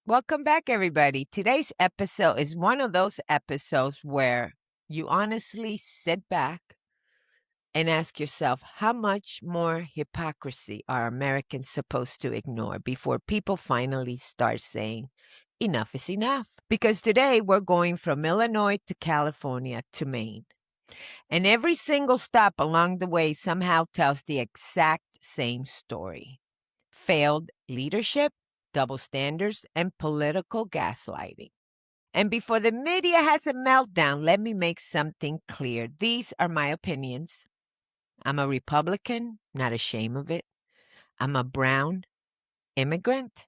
Welcome back, everybody. Today's episode is one of those episodes where you honestly sit back and ask yourself, how much more hypocrisy are Americans supposed to ignore before people finally start saying, enough is enough? Because today we're going from Illinois to California to Maine. And every single stop along the way somehow tells the exact same story: failed leadership, double standards, and political gaslighting. And before the media has a meltdown, let me make something clear. These are my opinions. I'm a Republican, not ashamed of it. I'm a brown immigrant.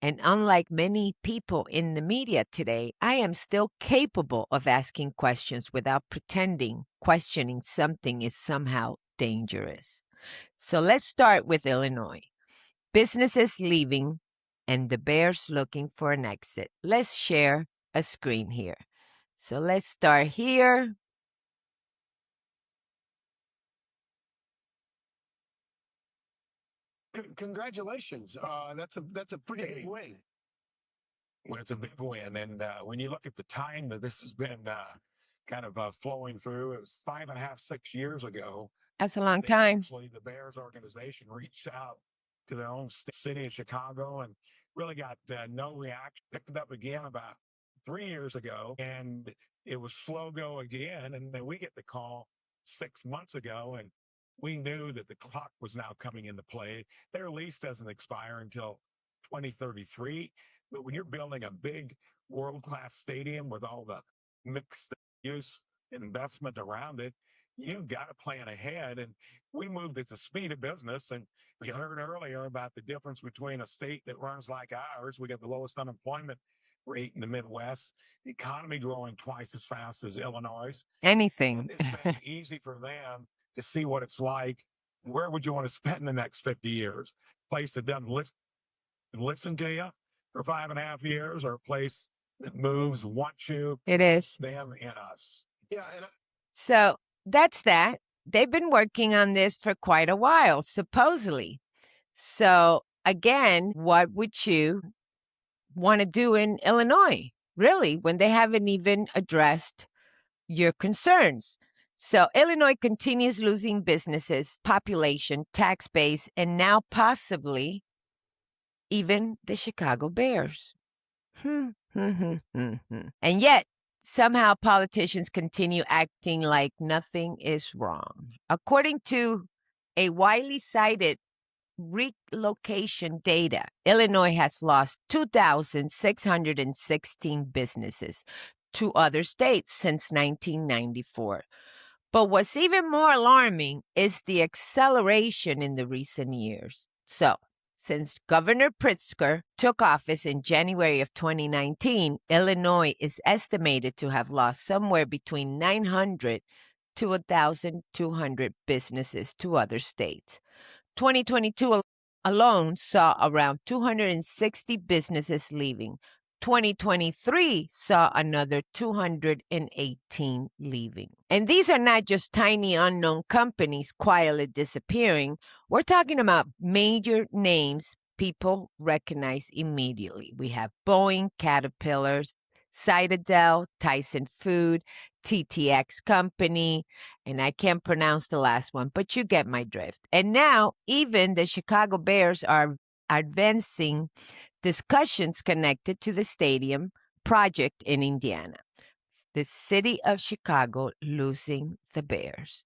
And unlike many people in the media today, I am still capable of asking questions without pretending questioning something is somehow dangerous. So let's start with Illinois. Businesses leaving and the bears looking for an exit. Let's share a screen here. So let's start here. Congratulations. That's a pretty big win. Well, it's a big win. And when you look at the time that this has been flowing through, it was 5.5, 6 years ago. That's a long time. Actually, the Bears organization reached out to their own city of Chicago and really got no reaction. Picked it up again about 3 years ago, and it was slow go again. And then we get the call 6 months ago, and we knew that the clock was now coming into play. Their lease doesn't expire until 2033. But when you're building a big world-class stadium with all the mixed use investment around it, you've got to plan ahead. And we moved at the speed of business. And we heard earlier about the difference between a state that runs like ours. We got the lowest unemployment rate in the Midwest, the economy growing twice as fast as Illinois. Anything. And it's been easy for them to see what it's like. Where would you want to spend the next 50 years? A place that doesn't listen to you for 5.5 years, or a place that moves, wants you, It is. them, and us. Yeah. So that's that. They've been working on this for quite a while, supposedly. So again, what would you want to do in Illinois, really, when they haven't even addressed your concerns? So Illinois continues losing businesses, population, tax base, and now possibly even the Chicago Bears. And yet, somehow politicians continue acting like nothing is wrong. According to a widely cited relocation data, Illinois has lost 2,616 businesses to other states since 1994. But what's even more alarming is the acceleration in the recent years. So, since Governor Pritzker took office in January of 2019, Illinois is estimated to have lost somewhere between 900 to 1,200 businesses to other states. 2022 alone saw around 260 businesses leaving. 2023 saw another 218 leaving. And these are not just tiny unknown companies quietly disappearing. We're talking about major names people recognize immediately. We have Boeing, Caterpillar, Citadel, Tyson Food, TTX Company, and I can't pronounce the last one, but you get my drift. And now even the Chicago Bears are advancing discussions connected to the stadium project in Indiana. The city of Chicago losing the Bears,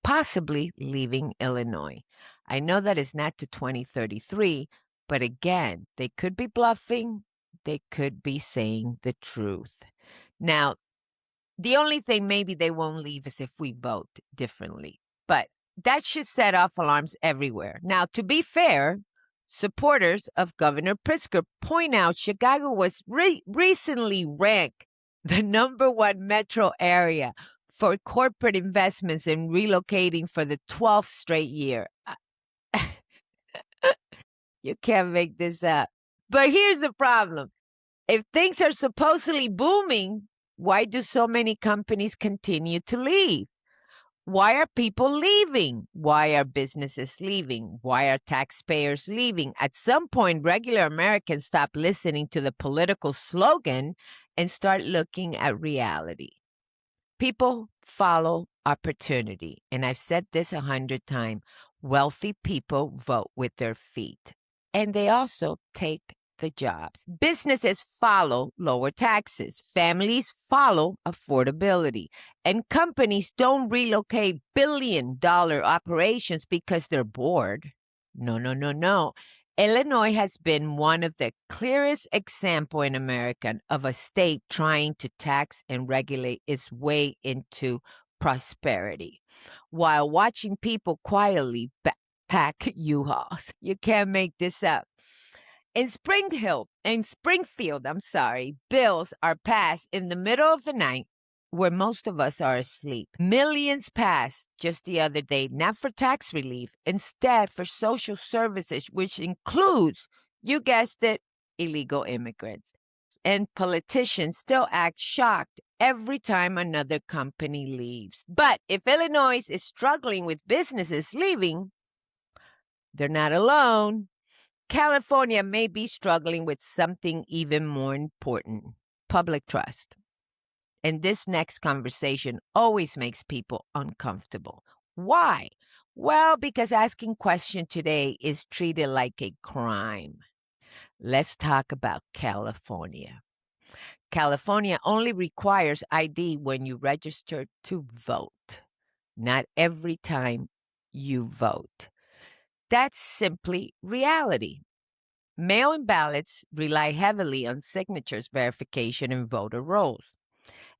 possibly leaving Illinois. I know that is not to 2033, but again, they could be bluffing. They could be saying the truth. Now, the only thing maybe they won't leave is if we vote differently. But that should set off alarms everywhere. Now, to be fair, supporters of Governor Pritzker point out Chicago was recently ranked the #1 metro area for corporate investments in relocating for the 12th straight year. You can't make this up. But here's the problem. If things are supposedly booming, why do so many companies continue to leave? Why are people leaving? Why are businesses leaving? Why are taxpayers leaving? At some point, regular Americans stop listening to the political slogan and start looking at reality. People follow opportunity. And I've said this 100 times. Wealthy people vote with their feet, and they also take the jobs. Businesses follow lower taxes. Families follow affordability. And companies don't relocate billion-dollar operations because they're bored. No, no, no, no. Illinois has been one of the clearest example in America of a state trying to tax and regulate its way into prosperity while watching people quietly pack U-Hauls. You can't make this up. In Springfield, bills are passed in the middle of the night where most of us are asleep. Millions passed just the other day, not for tax relief, instead for social services, which includes, you guessed it, illegal immigrants. And politicians still act shocked every time another company leaves. But if Illinois is struggling with businesses leaving, they're not alone. California may be struggling with something even more important: public trust. And this next conversation always makes people uncomfortable. Why? Well, because asking questions today is treated like a crime. Let's talk about California. California only requires ID when you register to vote, not every time you vote. That's simply reality. Mail-in ballots rely heavily on signatures verification and voter rolls.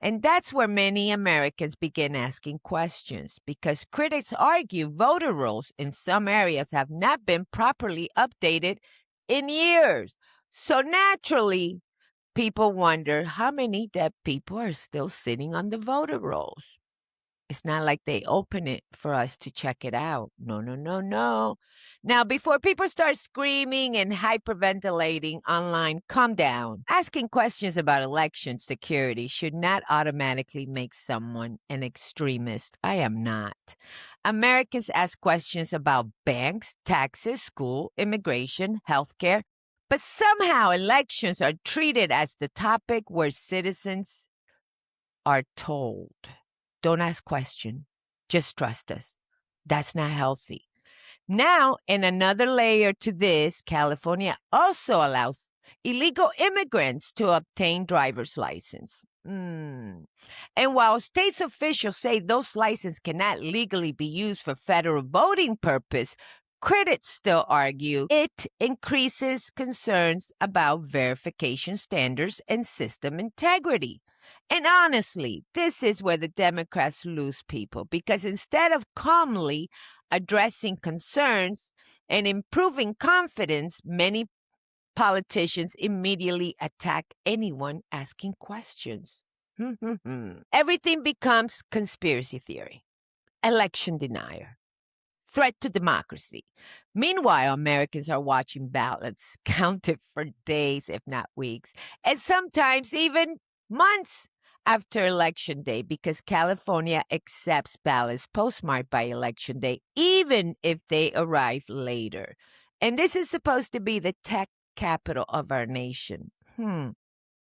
And that's where many Americans begin asking questions because critics argue voter rolls in some areas have not been properly updated in years. So naturally, people wonder how many dead people are still sitting on the voter rolls. It's not like they open it for us to check it out. No, no, no, no. Now, before people start screaming and hyperventilating online, calm down. Asking questions about election security should not automatically make someone an extremist. I am not. Americans ask questions about banks, taxes, school, immigration, healthcare, but somehow elections are treated as the topic where citizens are told, don't ask questions, just trust us. That's not healthy. Now, in another layer to this, California also allows illegal immigrants to obtain driver's license. And while state's officials say those licenses cannot legally be used for federal voting purpose, critics still argue it increases concerns about verification standards and system integrity. And honestly, this is where the Democrats lose people because instead of calmly addressing concerns and improving confidence, many politicians immediately attack anyone asking questions. Everything becomes conspiracy theory, election denier, threat to democracy. Meanwhile, Americans are watching ballots counted for days, if not weeks, and sometimes even months after Election Day because California accepts ballots postmarked by Election Day, even if they arrive later. And this is supposed to be the tech capital of our nation.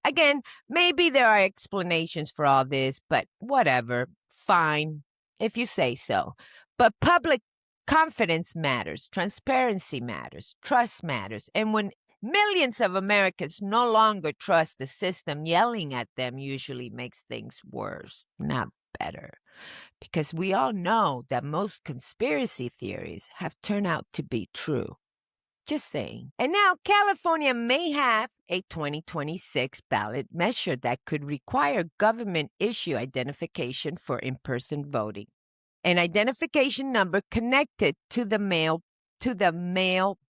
Again, maybe there are explanations for all this, but whatever. Fine, if you say so. But public confidence matters, transparency matters, trust matters. And when millions of Americans no longer trust the system, yelling at them usually makes things worse, not better. Because we all know that most conspiracy theories have turned out to be true. Just saying. And now California may have a 2026 ballot measure that could require government issue identification for in-person voting. An identification number connected to the mail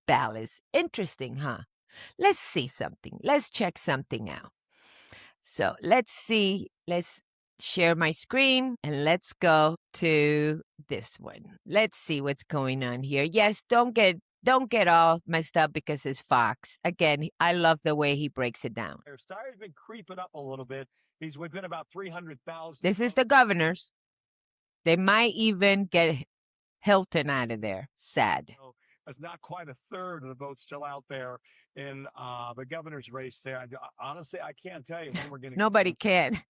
ballots. Interesting, huh? Let's see something. Let's check something out. So let's see. Let's share my screen and let's go to this one. Let's see what's going on here. Yes, don't get all messed up because it's Fox. Again, I love the way he breaks it down. Their star's been creeping up a little bit. He's within about 300,000. This is the governor's. They might even get Hilton out of there. Sad. So there's not quite a third of the votes still out there in the governor's race there. Honestly, I can't tell you when we're going to. Nobody can.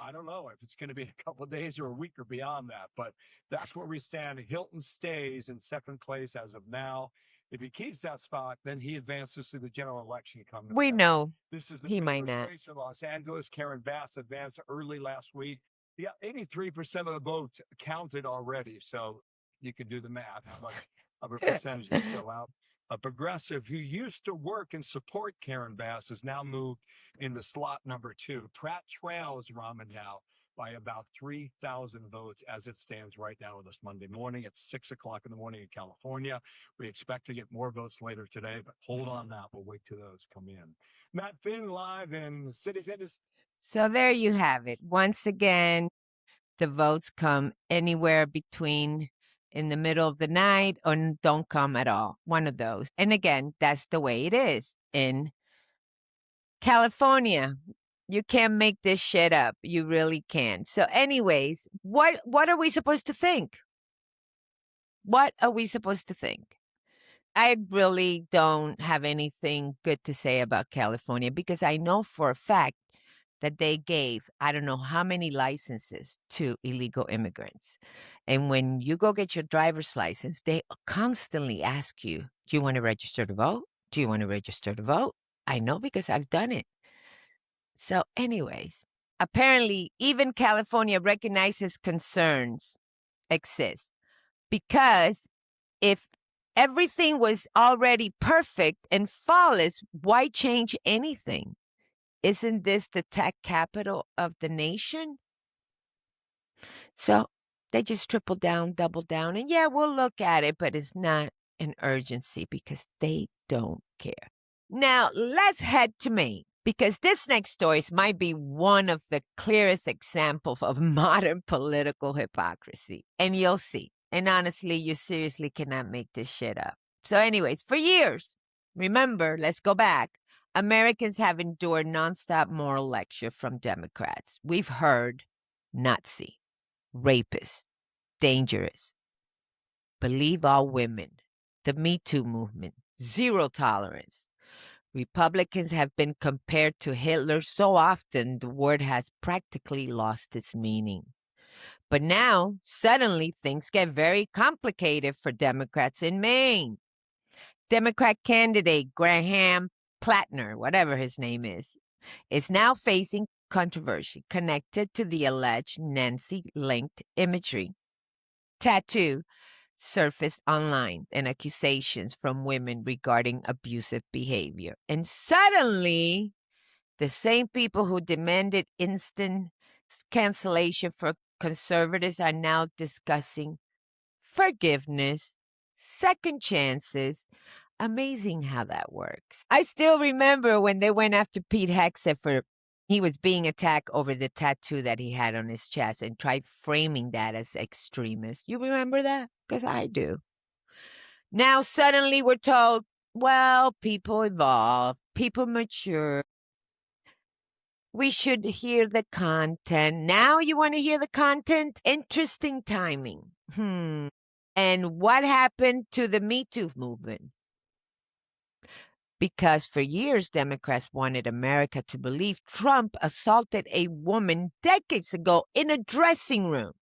I don't know if it's going to be a couple of days or a week or beyond that, but that's where we stand. Hilton stays in second place as of now. If he keeps that spot, then he advances to the general election coming. We know This is the he might mayor's not. race in Los Angeles. Karen Bass advanced early last week. Yeah, 83% of the votes counted already. So you can do the math. How much of a percentage is still out? A progressive who used to work and support Karen Bass has now moved into slot number 2. Pratt trails Rahman now by about 3,000 votes as it stands right now this Monday morning. It's 6 o'clock in the morning in California. We expect to get more votes later today, but hold on now. We'll wait till those come in. Matt Finn live in City Fitness. So there you have it. Once again, the votes come anywhere between in the middle of the night or don't come at all. One of those. And again, that's the way it is in California. You can't make this shit up. You really can't. So anyways, what are we supposed to think? What are we supposed to think? I really don't have anything good to say about California because I know for a fact that they gave, I don't know how many licenses to illegal immigrants. And when you go get your driver's license, they constantly ask you, do you want to register to vote? Do you want to register to vote? I know because I've done it. So anyways, apparently even California recognizes concerns exist because if everything was already perfect and flawless, why change anything? Isn't this the tech capital of the nation? So they just triple down, double down, and yeah, we'll look at it, but it's not an urgency because they don't care. Now, let's head to Maine because this next story might be one of the clearest examples of modern political hypocrisy. And you'll see. And honestly, you seriously cannot make this shit up. So anyways, for years, remember, let's go back. Americans have endured nonstop moral lecture from Democrats. We've heard Nazi, rapist, dangerous, believe all women, the Me Too movement, zero tolerance. Republicans have been compared to Hitler so often the word has practically lost its meaning. But now, suddenly, things get very complicated for Democrats in Maine. Democrat candidate Graham Plattner, whatever his name is now facing controversy connected to the alleged Nancy-linked imagery. Tattoo surfaced online and accusations from women regarding abusive behavior. And suddenly, the same people who demanded instant cancellation for conservatives are now discussing forgiveness, second chances. Amazing how that works. I still remember when they went after Pete Hegseth for he was being attacked over the tattoo that he had on his chest and tried framing that as extremist. You remember that? Because I do. Now suddenly we're told, well, people evolve, people mature. We should hear the content. Now you want to hear the content? Interesting timing. And what happened to the Me Too movement? Because for years, Democrats wanted America to believe Trump assaulted a woman decades ago in a dressing room.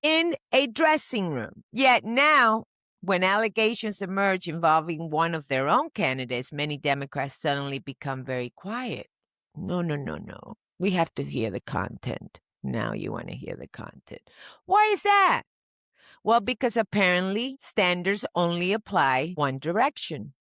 Yet now, when allegations emerge involving one of their own candidates, many Democrats suddenly become very quiet. No. We have to hear the content. Now you want to hear the content. Why is that? Well, because apparently standards only apply one direction.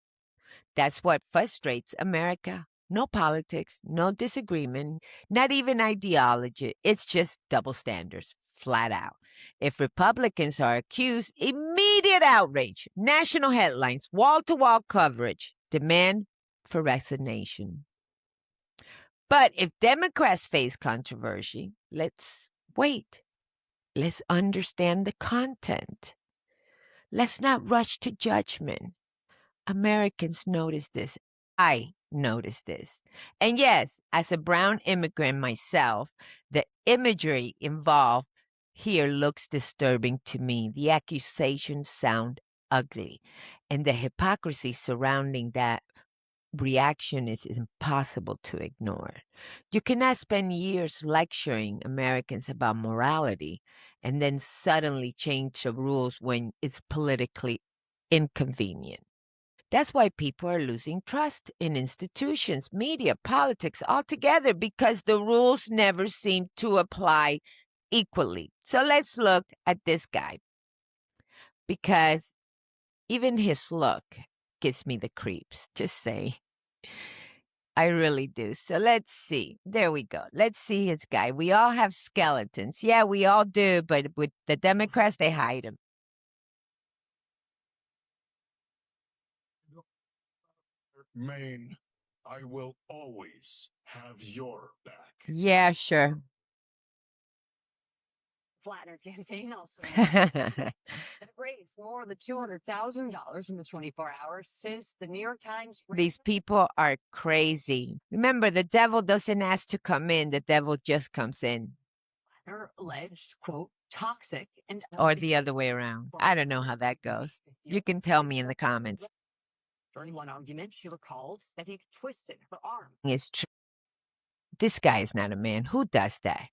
That's what frustrates America. No politics, no disagreement, not even ideology. It's just double standards, flat out. If Republicans are accused, immediate outrage, national headlines, wall-to-wall coverage, demand for resignation. But if Democrats face controversy, let's wait. Let's understand the content. Let's not rush to judgment. Americans notice this. I notice this. And yes, as a brown immigrant myself, the imagery involved here looks disturbing to me. The accusations sound ugly, and the hypocrisy surrounding that reaction is impossible to ignore. You cannot spend years lecturing Americans about morality and then suddenly change the rules when it's politically inconvenient. That's why people are losing trust in institutions, media, politics altogether because the rules never seem to apply equally. So let's look at this guy because even his look gives me the creeps. Just say. I really do. So let's see. There we go. Let's see his guy. We all have skeletons. Yeah, we all do, but with the Democrats, they hide them. Maine, I will always have your back. Yeah, sure. Flatter campaign also raised more than $200,000 in the 24 hours since the New York Times. These people are crazy. Remember, the devil doesn't ask to come in, the devil just comes in. Are alleged, quote, toxic and. Or the other way around. I don't know how that goes. You can tell me in the comments. During one argument, she recalled that he twisted her arm. It's true. This guy is not a man. Who does that?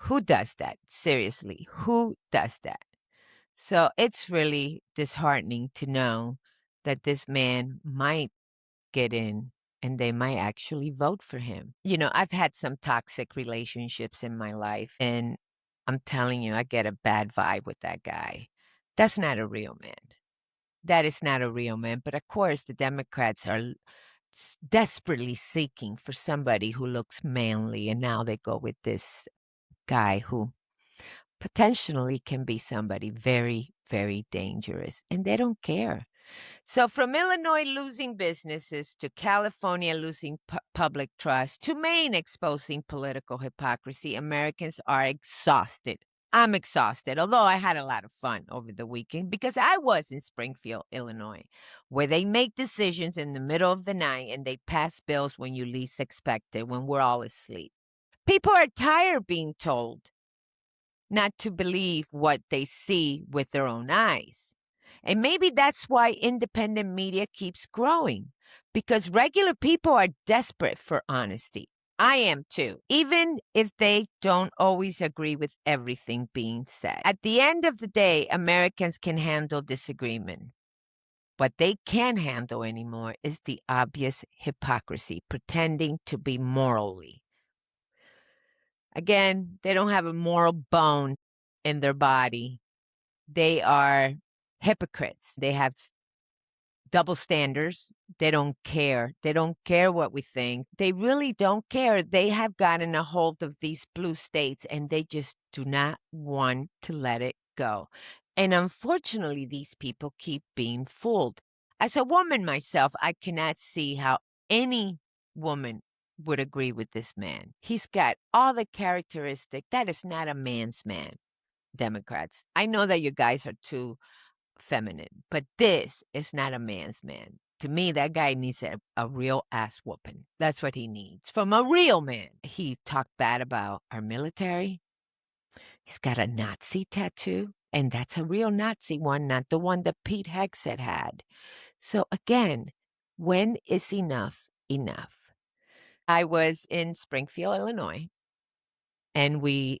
Who does that? Seriously, who does that? So it's really disheartening to know that this man might get in and they might actually vote for him. You know, I've had some toxic relationships in my life, and I'm telling you, I get a bad vibe with that guy. That's not a real man. That is not a real man. But of course, the Democrats are desperately seeking for somebody who looks manly, and now they go with this guy who potentially can be somebody very, very dangerous, and they don't care. So from Illinois losing businesses to California losing public trust to Maine exposing political hypocrisy, Americans are exhausted. I'm exhausted, although I had a lot of fun over the weekend because I was in Springfield, Illinois, where they make decisions in the middle of the night and they pass bills when you least expect it, when we're all asleep. People are tired being told not to believe what they see with their own eyes. And maybe that's why independent media keeps growing, because regular people are desperate for honesty. I am too, even if they don't always agree with everything being said. At the end of the day, Americans can handle disagreement. What they can't handle anymore is the obvious hypocrisy, pretending to be morally. Again, they don't have a moral bone in their body. They are hypocrites. They have double standards. They don't care. They don't care what we think. They really don't care. They have gotten a hold of these blue states and they just do not want to let it go. And unfortunately, these people keep being fooled. As a woman myself, I cannot see how any woman would agree with this man. He's got all the characteristics. That is not a man's man, Democrats. I know that you guys are too feminine, but this is not a man's man. To me, that guy needs a real ass whooping. That's what he needs from a real man. He talked bad about our military. He's got a Nazi tattoo, and that's a real Nazi one, not the one that Pete Hegseth had. So again, when is enough enough? I was in Springfield, Illinois, and we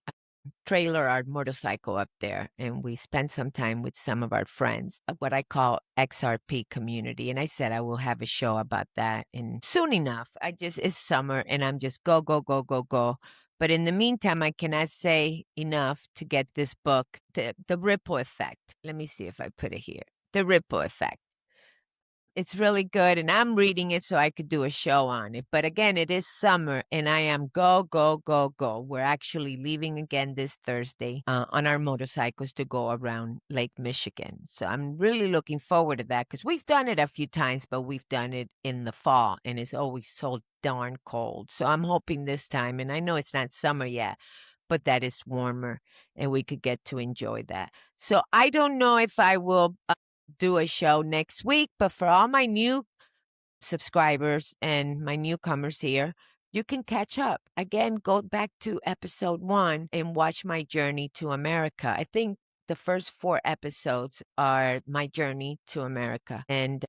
trailer our motorcycle up there, and we spent some time with some of our friends, what I call XRP community. And I said I will have a show about that. And soon enough, it's summer and I'm just go, go, go, go, go. But in the meantime, I cannot say enough to get this book, The Ripple Effect. Let me see if I put it here. The Ripple Effect. It's really good, and I'm reading it so I could do a show on it. But again, it is summer, and I am go, go, go, go. We're actually leaving again this Thursday on our motorcycles to go around Lake Michigan. So I'm really looking forward to that because we've done it a few times, but we've done it in the fall, and it's always so darn cold. So I'm hoping this time, and I know it's not summer yet, but that is warmer, and we could get to enjoy that. So I don't know if I will do a show next week, but for all my new subscribers and my newcomers here, you can catch up. Again, go back to episode 1 and watch my journey to America. I think the first 4 episodes are my journey to America. And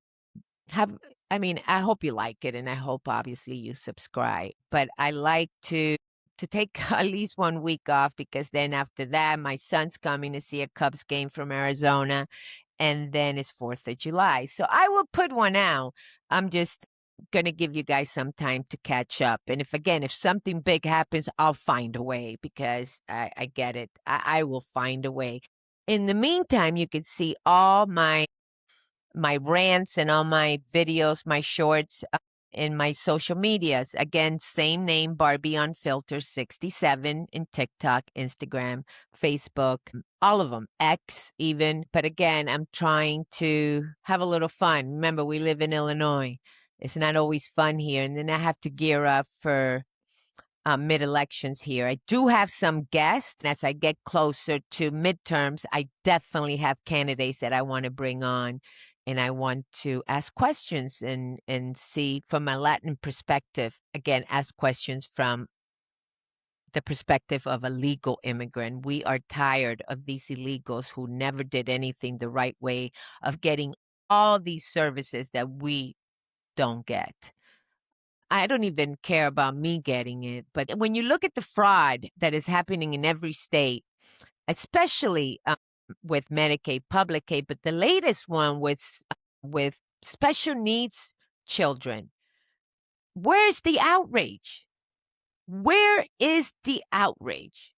I hope you like it, and I hope obviously you subscribe. But I like to take at least 1 week off, because then after that, my son's coming to see a Cubs game from Arizona, and then it's 4th of July. So I will put one out. I'm just going to give you guys some time to catch up. And if something big happens, I'll find a way, because I get it. I will find a way. In the meantime, you can see all my rants and all my videos, my shorts in my social medias. Again, same name, Barbie Unfiltered 67 in TikTok, Instagram, Facebook, all of them, X even. But again, I'm trying to have a little fun. Remember, we live in Illinois. It's not always fun here. And then I have to gear up for mid-elections here. I do have some guests. As I get closer to midterms, I definitely have candidates that I want to bring on, and I want to ask questions and see from a Latin perspective. Again, ask questions from the perspective of a legal immigrant. We are tired of these illegals who never did anything the right way, of getting all these services that we don't get. I don't even care about me getting it. But when you look at the fraud that is happening in every state, especially with Medicaid, public aid, but the latest one with special needs children, where's the outrage? Where is the outrage?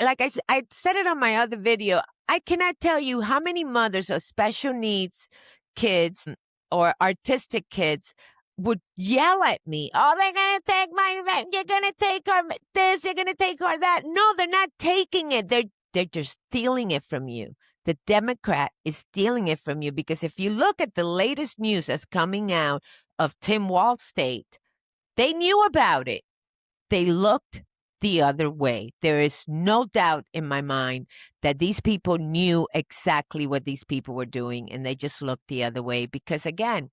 Like I said it on my other video. I cannot tell you how many mothers of special needs kids or artistic kids would yell at me. Oh, they're going to take you're going to take our this, you're going to take our that. No, they're not taking it. They're just stealing it from you. The Democrat is stealing it from you, because if you look at the latest news that's coming out of Tim Walz State, they knew about it. They looked the other way. There is no doubt in my mind that these people knew exactly what these people were doing, and they just looked the other way, because again,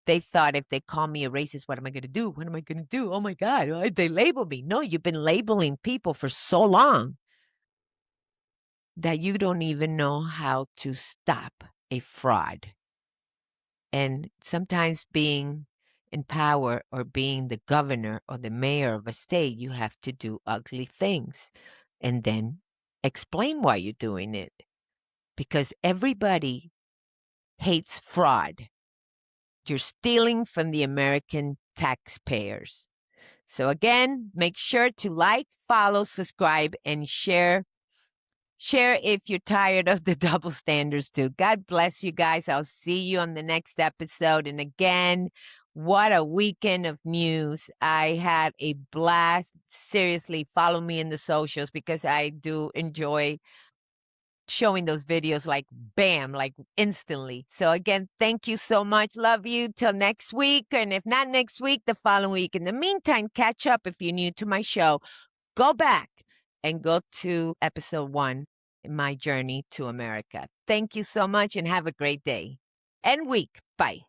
they thought, if they call me a racist, what am I going to do? What am I going to do? Oh my God, they label me. No, you've been labeling people for so long that you don't even know how to stop a fraud. And sometimes being in power, or being the governor or the mayor of a state, you have to do ugly things and then explain why you're doing it, because everybody hates fraud. You're stealing from the American taxpayers. So again, make sure to like, follow, subscribe, and share. Share if you're tired of the double standards too. God bless you guys. I'll see you on the next episode. And again, what a weekend of news. I had a blast. Seriously, follow me in the socials, because I do enjoy showing those videos like bam, like instantly. So again, thank you so much. Love you till next week. And if not next week, the following week. In the meantime, catch up if you're new to my show. Go back and go to episode 1 in my journey to America. Thank you so much, and have a great day and week. Bye.